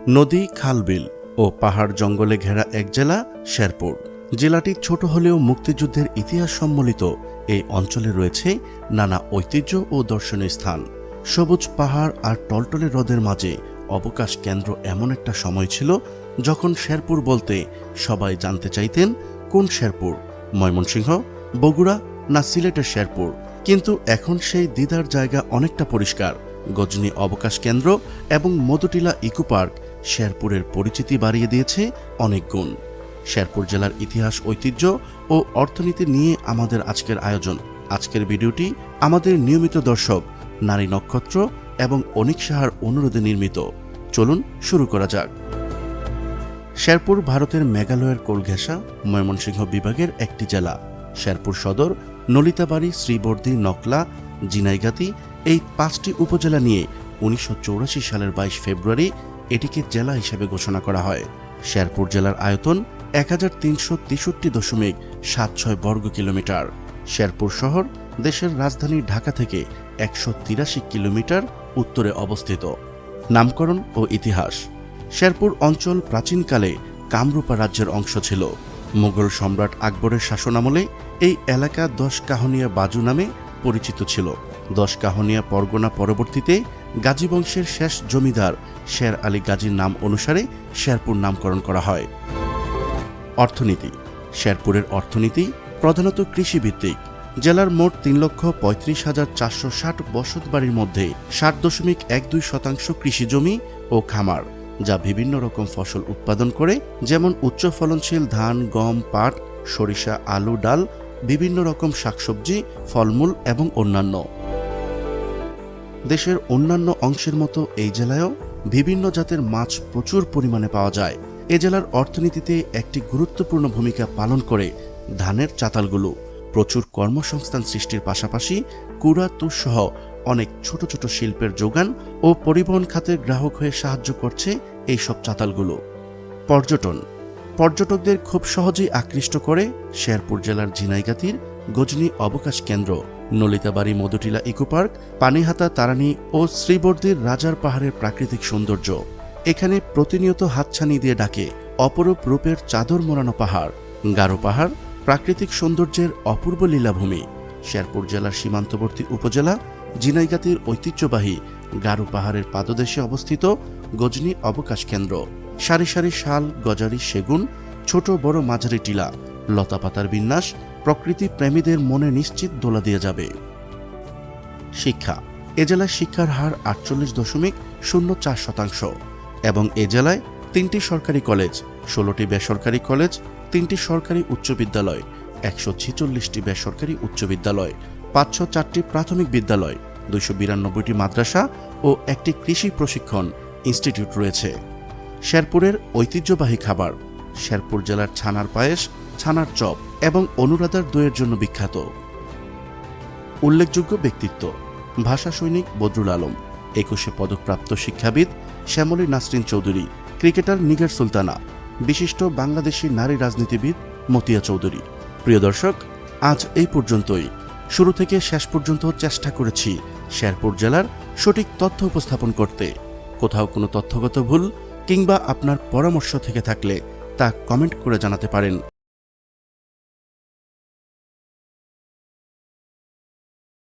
নদী, খাল-বিল ও পাহাড় জঙ্গলে ঘেরা এক জেলা শেরপুর। জেলাটি ছোট হলেও মুক্তিযুদ্ধের ইতিহাস সম্বলিত এই অঞ্চলে রয়েছে নানা ঐতিহ্য ও দর্শনীয় স্থান। সবুজ পাহাড় আর টলটলে হ্রদের মাঝে অবকাশ কেন্দ্র এমন একটা সময় ছিল যখন শেরপুর বলতে সবাই জানতে চাইতেন কোন শেরপুর, ময়মনসিংহ, বগুড়া না সিলেটের শেরপুর। কিন্তু এখন সেই দ্বিধার জায়গা অনেকটা পরিষ্কার। গজনী অবকাশ কেন্দ্র এবং মধুটিলা ইকো পার্ক শেরপুরের পরিচিতি বাড়িয়ে দিয়েছে অনেক গুণ। শেরপুর জেলার ইতিহাস, ঐতিহ্য ও অর্থনীতি নিয়ে আমাদের আজকের আয়োজন। আজকের ভিডিওটি আমাদের নিয়মিত দর্শক নারী নক্ষত্র এবং অনিক সাহার অনুরোধে নির্মিত। চলুন শুরু করা যাক। শেরপুর ভারতের মেঘালয়ের কোলঘেঁষা ময়মনসিংহ বিভাগের একটি জেলা। শেরপুর সদর, নলিতাবাড়ি, শ্রীবর্দী, নকলা, জিনাইগাতি এই 5টি উপজেলা নিয়ে 1984 সালের 22 ফেব্রুয়ারি এটিকে জেলা হিসেবে ঘোষণা করা হয়। শেরপুর জেলার আয়তন 1363.76 বর্গ কিলোমিটার। শেরপুর শহর দেশের রাজধানী ঢাকা থেকে 183 কিলোমিটার উত্তরে অবস্থিত। নামকরণ ও ইতিহাস। শেরপুর অঞ্চল প্রাচীনকালে কামরূপা রাজ্যের অংশ ছিল। মুঘল সম্রাট আকবরের শাসনামলে এই এলাকা 10 কাহনিয়া বাজু নামে পরিচিত ছিল। 10 কাহনিয়া পরগনা পরবর্তীতে গাজী বংশের শেষ জমিদার শের আলী গাজীর নাম অনুসারে শেরপুর নামকরণ করা হয়। অর্থনীতি। শেরপুরের অর্থনীতি প্রধানত কৃষিভিত্তিক। জেলার মোট 3,35,460 বসত বাড়ির মধ্যে 60.12% কৃষি জমি ও খামার, যা বিভিন্ন রকম ফসল উৎপাদন করে, যেমন উচ্চ ফলনশীল ধান, গম, পাট, সরিষা, আলু, ডাল, বিভিন্ন রকম শাকসবজি, ফলমূল এবং অন্যান্য। দেশের অন্যান্য অংশের মতো এই জেলায়ও বিভিন্ন জাতের মাছ প্রচুর পরিমাণে পাওয়া যায়। এ জেলার অর্থনীতিতে একটি গুরুত্বপূর্ণ ভূমিকা পালন করে ধানের চাতালগুলো। প্রচুর কর্মসংস্থান সৃষ্টির পাশাপাশি কুড়া, তুষ সহ অনেক ছোট ছোট শিল্পের যোগান ও পরিবহন খাতের গ্রাহক হয়ে সাহায্য করছে এইসব চাতালগুলো। পর্যটন। পর্যটকদের খুব সহজেই আকৃষ্ট করে শেরপুর জেলার ঝিনাইগাতির গজনী অবকাশ কেন্দ্র, নলিতাবাড়ি মধুটিলা ইকো পার্ক, পানিহাতা, তারানি ও শ্রীবর্দীর রাজার পাহাড়ের প্রাকৃতিক সৌন্দর্য। এখানে প্রতিনিয়ত হাতছানি দিয়ে ডাকে অপরূপ রূপের চাদর মোড়ানো পাহাড়, গারো পাহাড়, প্রাকৃতিক সৌন্দর্যের অপূর্ব লীলাভূমি। শেরপুর জেলার সীমান্তবর্তী উপজেলা ঝিনাইগাতির ঐতিহ্যবাহী গারো পাহাড়ের পাদদেশে অবস্থিত গজনী অবকাশ কেন্দ্র। সারি সারি শাল, গজারি, সেগুন, ছোট বড় মাঝারি টিলা, লতাপাতার বিন্যাস প্রকৃতি প্রেমীদের মনে নিশ্চিত দোলা দিয়ে যাবে। শিক্ষা। এ জেলায় শিক্ষার হার 48.04% এবং এ জেলায় 3টি সরকারি কলেজ, 16টি বেসরকারি কলেজ, 3টি সরকারি উচ্চ বিদ্যালয়, 146টি বেসরকারি উচ্চ বিদ্যালয়, 504টি প্রাথমিক বিদ্যালয়, 292টি মাদ্রাসা ও একটি কৃষি প্রশিক্ষণ ইনস্টিটিউট রয়েছে। শেরপুরের ঐতিহ্যবাহী খাবার। শেরপুর জেলার ছানার পায়েস, ছানার চপ এবং অনুরাধার দইয়ের জন্য বিখ্যাত। উল্লেখযোগ্য ব্যক্তিত্ব। ভাষা সৈনিক বদরুল আলম, 21 পদকপ্রাপ্ত শিক্ষাবিদ শ্যামলী নাসরিন চৌধুরী, ক্রিকেটার নিগার সুলতানা, বিশিষ্ট বাংলাদেশি নারী রাজনীতিবিদ মতিয়া চৌধুরী। প্রিয় দর্শক, আজ এই পর্যন্তই। শুরু থেকে শেষ পর্যন্ত চেষ্টা করেছি শেরপুর জেলার সঠিক তথ্য উপস্থাপন করতে। কোথাও কোনো তথ্যগত ভুল কিংবা আপনার পরামর্শ থেকে থাকলে তা কমেন্ট করে জানাতে পারেন।